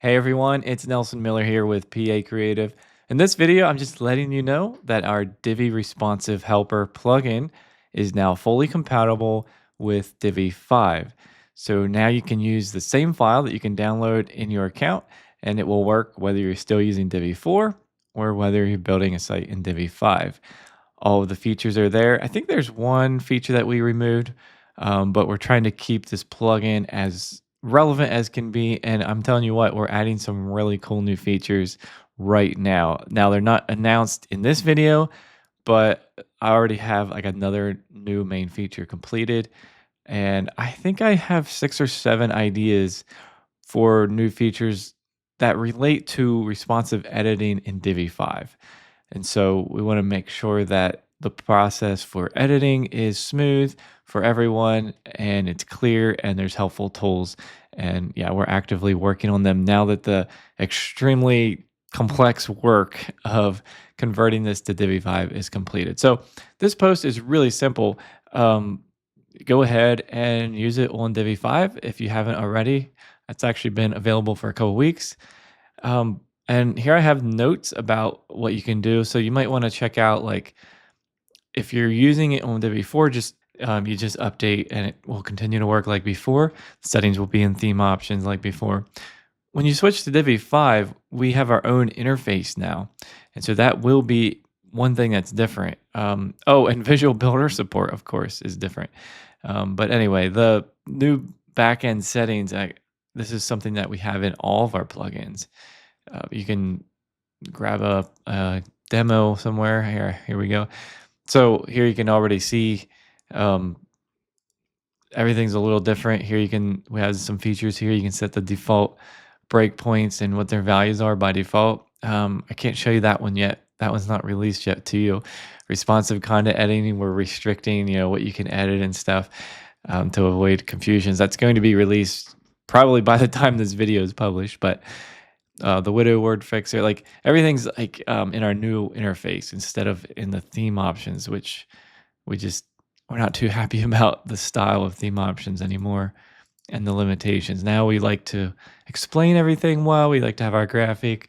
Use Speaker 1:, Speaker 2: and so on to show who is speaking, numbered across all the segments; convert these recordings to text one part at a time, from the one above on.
Speaker 1: Hey everyone, it's Nelson Miller here with PA Creative. In this video, I'm just letting you know that our Divi Responsive Helper plugin is now fully compatible with Divi 5. So now you can use the same file that you can download in your account, and it will work whether you're still using Divi 4 or whether you're building a site in Divi 5. All of the features are there. I think there's one feature that we removed, but we're trying to keep this plugin as relevant as can be. And I'm telling you what, we're adding some really cool new features right now. Now, they're not announced in this video, but I already have like another new main feature completed. And I think I have 6 or 7 ideas for new features that relate to responsive editing in Divi 5. And so we want to make sure that the process for editing is smooth for everyone and it's clear and there's helpful tools. And yeah, we're actively working on them now that the extremely complex work of converting this to Divi 5 is completed. So this post is really simple. Go ahead and use it on Divi 5 if you haven't already. It's actually been available for a couple weeks. And here I have notes about what you can do. So you might want to check out, like, if you're using it on Divi 4, just you just update and it will continue to work like before. Settings will be in theme options like before. When you switch to Divi 5, we have our own interface now. And so that will be one thing that's different. Oh, and visual builder support, of course, is different. But anyway, the new backend settings, this is something that we have in all of our plugins. You can grab a demo somewhere. Here we go. So here you can already see um, everything's a little different. Here we have some features here. You can set the default breakpoints and what their values are by default. I can't show you that one yet. That one's not released yet to you. Responsive content editing, we're restricting, what you can edit and stuff to avoid confusions. That's going to be released probably by the time this video is published, but the widow word fixer, like everything's like in our new interface instead of in the theme options, which we're not too happy about the style of theme options anymore and the limitations. Now we like to explain everything well. We like to have our graphic.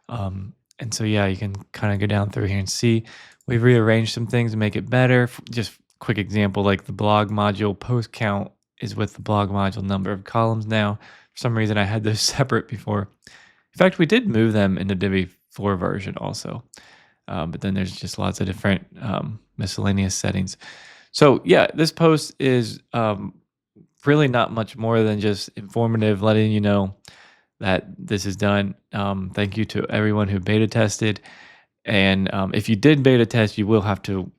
Speaker 1: And so, yeah, you can kind of go down through here and see we've rearranged some things to make it better. Just quick example, like the blog module post count is with the blog module number of columns now. For some reason, I had those separate before. In fact, we did move them into Divi 4 version also. But then there's just lots of different miscellaneous settings. So yeah, this post is really not much more than just informative, letting you know that this is done. Thank you to everyone who beta tested. And if you did beta test, you will have to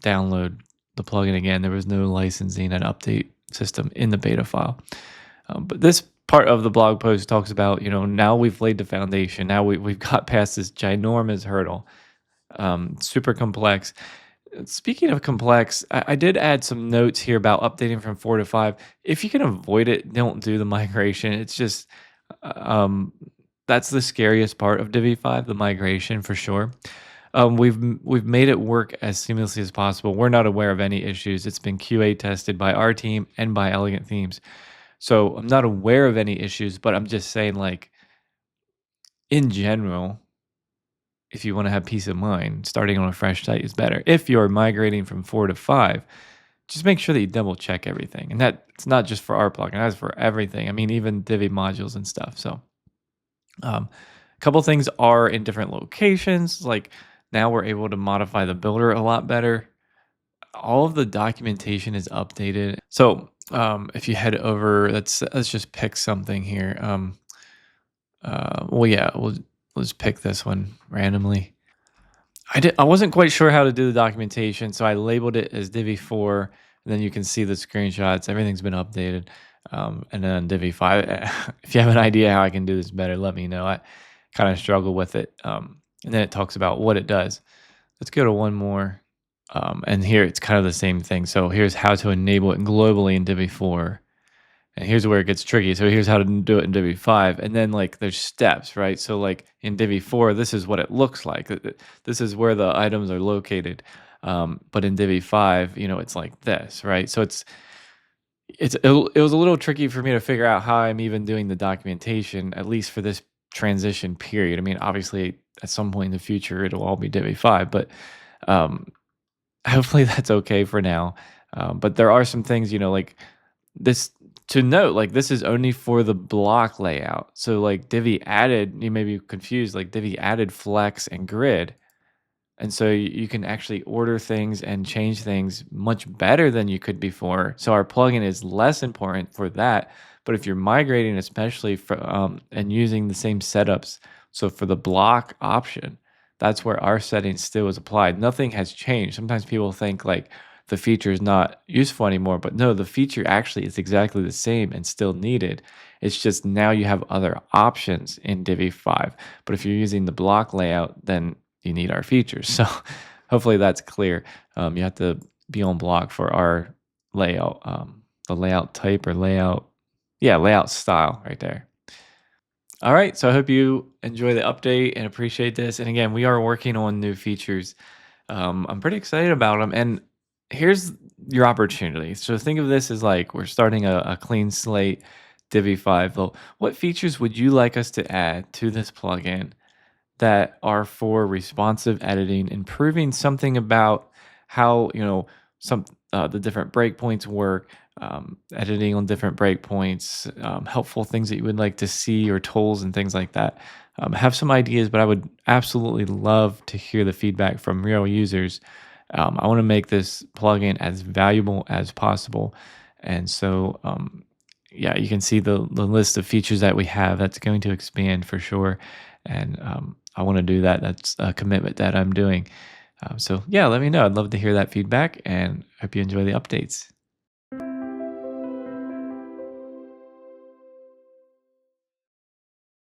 Speaker 1: download the plugin again. There was no licensing and update system in the beta file. But this part of the blog post talks about, now we've laid the foundation. Now we've got past this ginormous hurdle. Super complex. Speaking of complex, I did add some notes here about updating from 4 to 5. If you can avoid it, don't do the migration. It's just that's the scariest part of Divi 5, the migration for sure. We've made it work as seamlessly as possible. We're not aware of any issues. It's been QA tested by our team and by Elegant Themes. So I'm not aware of any issues, but I'm just saying, like, in general, if you want to have peace of mind, starting on a fresh site is better. If you're migrating from 4 to 5, just make sure that you double check everything. And that's not just for our plugin, that's for everything. I mean, even Divi modules and stuff. So a couple things are in different locations. Like now we're able to modify the builder a lot better. All of the documentation is updated. So if you head over, let's just pick something here. We'll just pick this one randomly. I wasn't quite sure how to do the documentation, so I labeled it as Divi 4, and then you can see the screenshots. Everything's been updated. And then Divi 5. If you have an idea how I can do this better, let me know. I kind of struggle with it. And then it talks about what it does. Let's go to one more. And here it's kind of the same thing. So here's how to enable it globally in Divi 4. And here's where it gets tricky. So here's how to do it in Divi 5. And then like there's steps, right? So like in Divi 4, this is what it looks like. This is where the items are located. But in Divi 5, it's like this, right? So It was a little tricky for me to figure out how I'm even doing the documentation, at least for this transition period. I mean, obviously, at some point in the future, it'll all be Divi 5, but um, hopefully that's okay for now. But there are some things, like this to note, like this is only for the block layout. So like Divi added, you may be confused, like Divi added flex and grid. And so you can actually order things and change things much better than you could before. So our plugin is less important for that. But if you're migrating, especially for and using the same setups, so for the block option, that's where our settings still is applied. Nothing has changed. Sometimes people think like the feature is not useful anymore, but no, the feature actually is exactly the same and still needed. It's just now you have other options in Divi 5. But if you're using the block layout, then you need our features. So hopefully that's clear. You have to be on block for our layout, the layout type or layout, yeah, layout style right there. All right, so I hope you enjoy the update and appreciate this. And again, we are working on new features. I'm pretty excited about them. And here's your opportunity. So think of this as like we're starting a clean slate Divi 5. Well, what features would you like us to add to this plugin that are for responsive editing, improving something about how some the different breakpoints work, editing on different breakpoints, helpful things that you would like to see or tools and things like that. Have some ideas, but I would absolutely love to hear the feedback from real users. I want to make this plugin as valuable as possible, and so yeah, you can see the list of features that we have. That's going to expand for sure, and I want to do that. That's a commitment that I'm doing. So yeah, let me know. I'd love to hear that feedback, and hope you enjoy the updates.